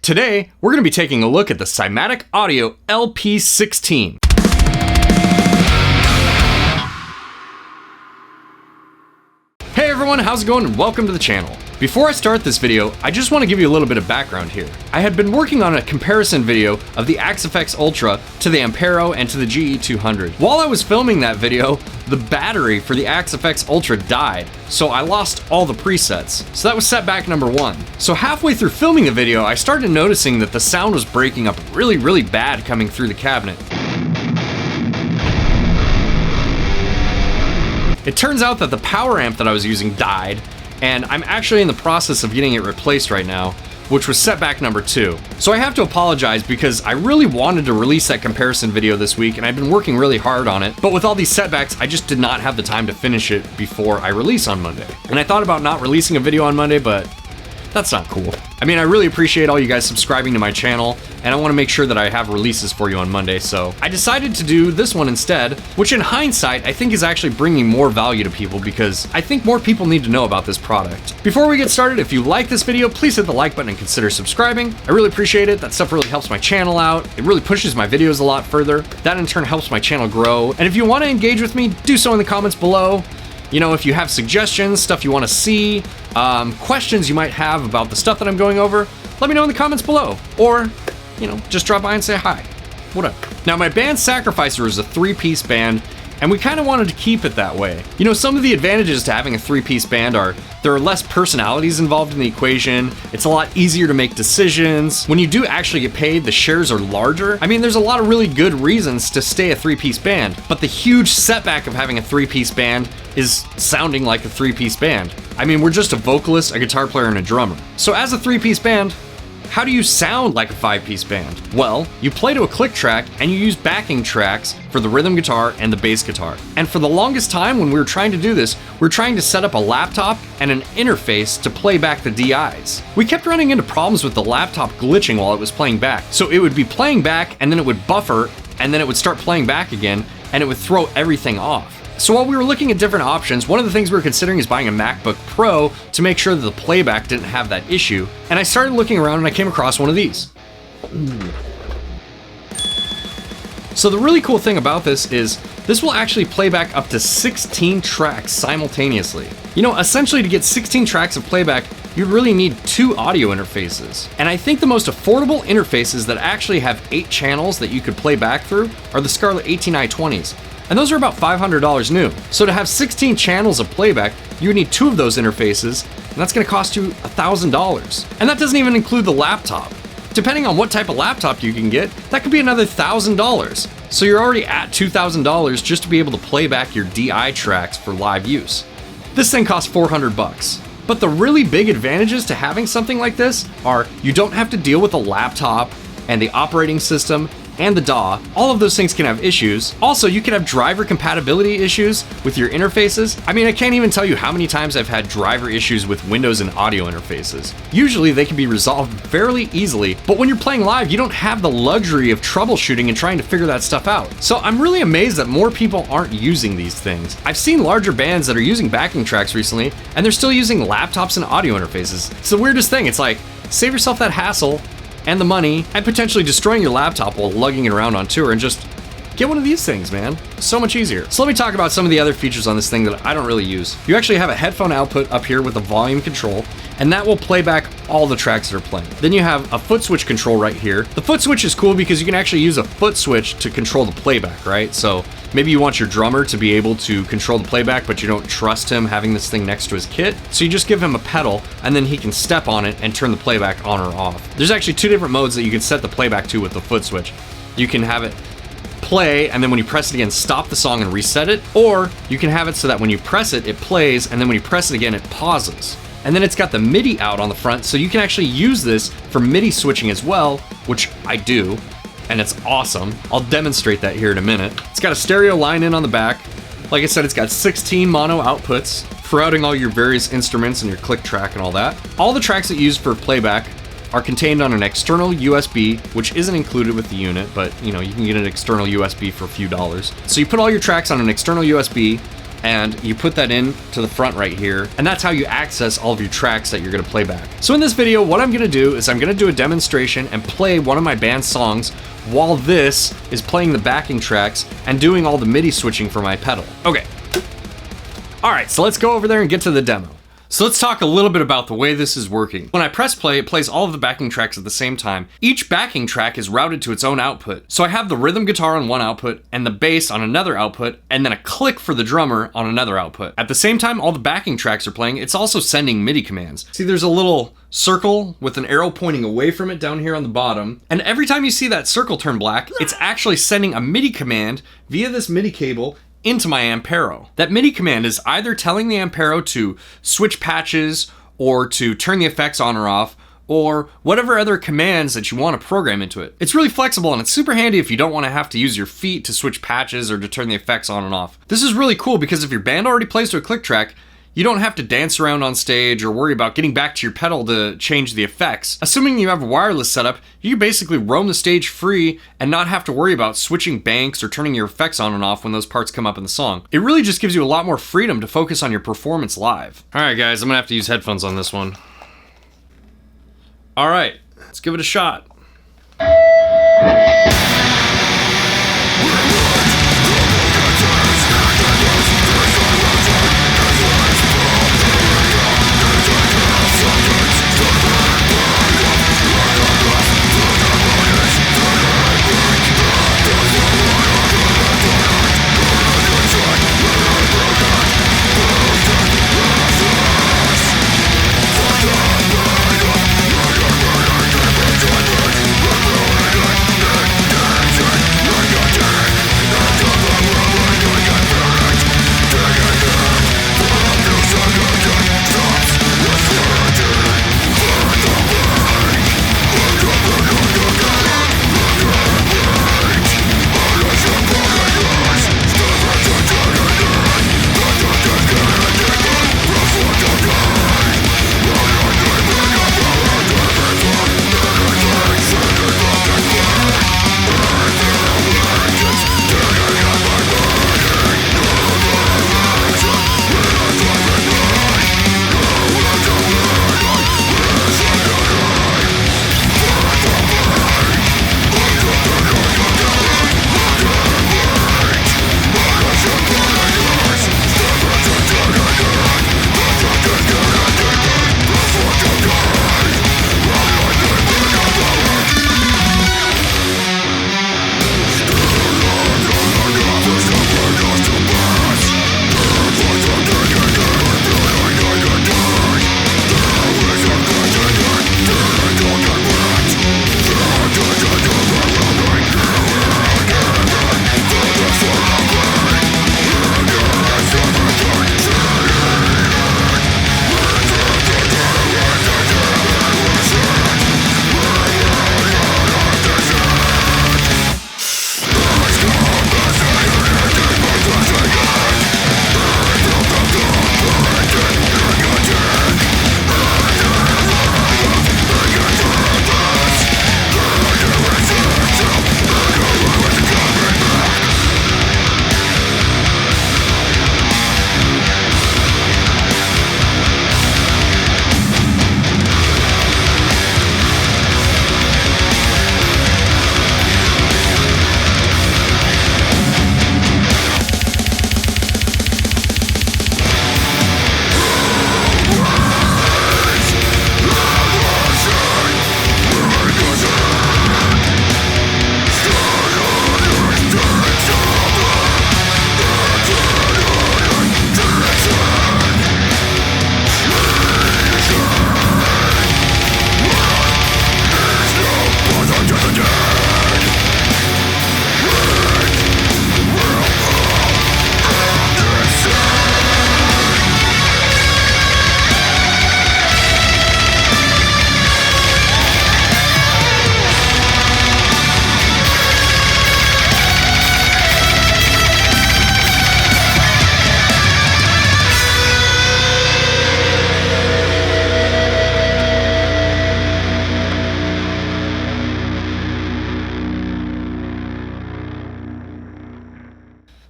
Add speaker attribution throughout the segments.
Speaker 1: Today, we're going to be taking a look at the Cymatic Audio LP-16. Hey everyone, how's it going and welcome to the channel. Before I start this video, I just want to give you a little bit of background here. I had been working on a comparison video of the Axe-Fx Ultra to the Ampero and to the GE200. While I was filming that video, the battery for the Axe-Fx Ultra died, so I lost all the presets. So that was setback number one. So halfway through filming the video, I started noticing that the sound was breaking up really bad coming through the cabinet. It turns out that the power amp that I was using died, and I'm actually in the process of getting it replaced right now, which was setback number two. So I have to apologize because I really wanted to release that comparison video this week and I've been working really hard on it, but with all these setbacks, I just did not have the time to finish it before I release on Monday. And I thought about not releasing a video on Monday, but that's not cool. I mean, I really appreciate all you guys subscribing to my channel, and I want to make sure that I have releases for you on Monday, so I decided to do this one instead, which in hindsight, I think is actually bringing more value to people because I think more people need to know about this product. Before we get started, if you like this video, please hit the like button and consider subscribing. I really appreciate it. That stuff really helps my channel out. It really pushes my videos a lot further. That in turn helps my channel grow. And if you want to engage with me, do so in the comments below. You know, if you have suggestions, stuff you want to see, questions you might have about the stuff that I'm going over, let me know in the comments below. Or, you know, just drop by and say hi. Whatever. Now, my band Sacrificer is a three-piece band, and we kind of wanted to keep it that way. You know, some of the advantages to having a three-piece band are there are less personalities involved in the equation, it's a lot easier to make decisions. When you do actually get paid, the shares are larger. I mean, there's a lot of really good reasons to stay a three-piece band, but the huge setback of having a three-piece band is sounding like a three-piece band. I mean, we're just a vocalist, a guitar player, and a drummer. So as a three-piece band, how do you sound like a five-piece band? Well, you play to a click track and you use backing tracks for the rhythm guitar and the bass guitar. And for the longest time when we were trying to do this, we were trying to set up a laptop and an interface to play back the DIs. We kept running into problems with the laptop glitching while it was playing back. So it would be playing back and then it would buffer and then it would start playing back again and it would throw everything off. So while we were looking at different options, one of the things we were considering is buying a MacBook Pro to make sure that the playback didn't have that issue. And I started looking around and I came across one of these. So the really cool thing about this is this will actually play back up to 16 tracks simultaneously. You know, essentially to get 16 tracks of playback, you'd really need two audio interfaces. And I think the most affordable interfaces that actually have 8 channels that you could play back through are the Scarlett 18i20s. And those are about $500 new. So to have 16 channels of playback, you would need 2 of those interfaces, and that's gonna cost you $1,000. And that doesn't even include the laptop. Depending on what type of laptop you can get, that could be another $1,000. So you're already at $2,000 just to be able to play back your DI tracks for live use. This thing costs $400. But the really big advantages to having something like this are you don't have to deal with a laptop and the operating system and the DAW. All of those things can have issues. Also, you can have driver compatibility issues with your interfaces. I mean, I can't even tell you how many times I've had driver issues with Windows and audio interfaces. Usually they can be resolved fairly easily, but when you're playing live, you don't have the luxury of troubleshooting and trying to figure that stuff out. So I'm really amazed that more people aren't using these things. I've seen larger bands that are using backing tracks recently, and they're still using laptops and audio interfaces. It's the weirdest thing. It's like, save yourself that hassle and the money, and potentially destroying your laptop while lugging it around on tour, and just get one of these things, man. So much easier. So let me talk about some of the other features on this thing that I don't really use. You actually have a headphone output up here with a volume control, and that will play back all the tracks that are playing. Then you have a foot switch control right here. The foot switch is cool because you can actually use a foot switch to control the playback, right? So maybe you want your drummer to be able to control the playback, but you don't trust him having this thing next to his kit. So you just give him a pedal, and then he can step on it and turn the playback on or off. There's actually 2 different modes that you can set the playback to with the foot switch. You can have it play, and then when you press it again, stop the song and reset it, or you can have it so that when you press it, it plays, and then when you press it again, it pauses. And then it's got the MIDI out on the front, so you can actually use this for MIDI switching as well, which I do, and it's awesome. I'll demonstrate that here in a minute. It's got a stereo line in on the back. Like I said, it's got 16 mono outputs for routing all your various instruments and your click track and all that. All the tracks that you use for playback are contained on an external USB, which isn't included with the unit, but you know, you can get an external USB for a few dollars. So you put all your tracks on an external USB, and you put that in to the front right here, and that's how you access all of your tracks that you're gonna play back. So in this video, what I'm gonna do is I'm gonna do a demonstration and play one of my band's songs while this is playing the backing tracks and doing all the MIDI switching for my pedal. Okay. All right, so let's go over there and get to the demo. So let's talk a little bit about the way this is working. When I press play, it plays all of the backing tracks at the same time. Each backing track is routed to its own output. So I have the rhythm guitar on one output and the bass on another output, and then a click for the drummer on another output. At the same time all the backing tracks are playing, it's also sending MIDI commands. See, there's a little circle with an arrow pointing away from it down here on the bottom. And every time you see that circle turn black, it's actually sending a MIDI command via this MIDI cable into my Ampero. That MIDI command is either telling the Ampero to switch patches or to turn the effects on or off, or whatever other commands that you want to program into it. It's really flexible and it's super handy if you don't want to have to use your feet to switch patches or to turn the effects on and off. This is really cool because if your band already plays to a click track, you don't have to dance around on stage or worry about getting back to your pedal to change the effects. Assuming you have a wireless setup, you can basically roam the stage free and not have to worry about switching banks or turning your effects on and off when those parts come up in the song. It really just gives you a lot more freedom to focus on your performance live. All right, guys, I'm gonna have to use headphones on this one. All right, let's give it a shot.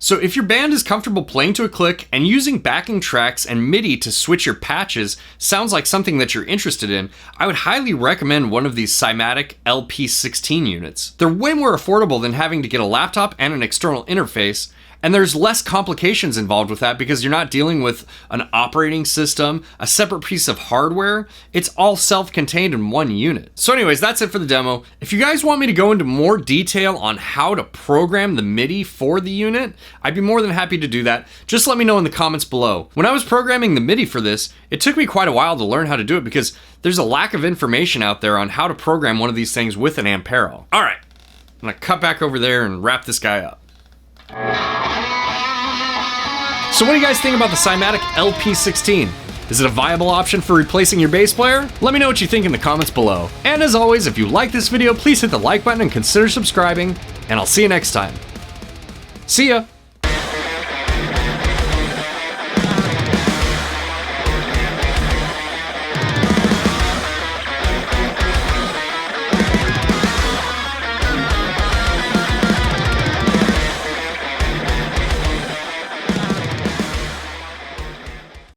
Speaker 1: So if your band is comfortable playing to a click and using backing tracks and MIDI to switch your patches sounds like something that you're interested in, I would highly recommend one of these Cymatic LP-16 units. They're way more affordable than having to get a laptop and an external interface, and there's less complications involved with that because you're not dealing with an operating system, a separate piece of hardware. It's all self-contained in one unit. So anyways, that's it for the demo. If you guys want me to go into more detail on how to program the MIDI for the unit, I'd be more than happy to do that. Just let me know in the comments below. When I was programming the MIDI for this, it took me quite a while to learn how to do it because there's a lack of information out there on how to program one of these things with an Ampero. All right, I'm gonna cut back over there and wrap this guy up. So what do you guys think about the Cymatic LP-16? Is it a viable option for replacing your bass player? Let me know what you think in the comments below. And as always, if you like this video, please hit the like button and consider subscribing, and I'll see you next time. See ya!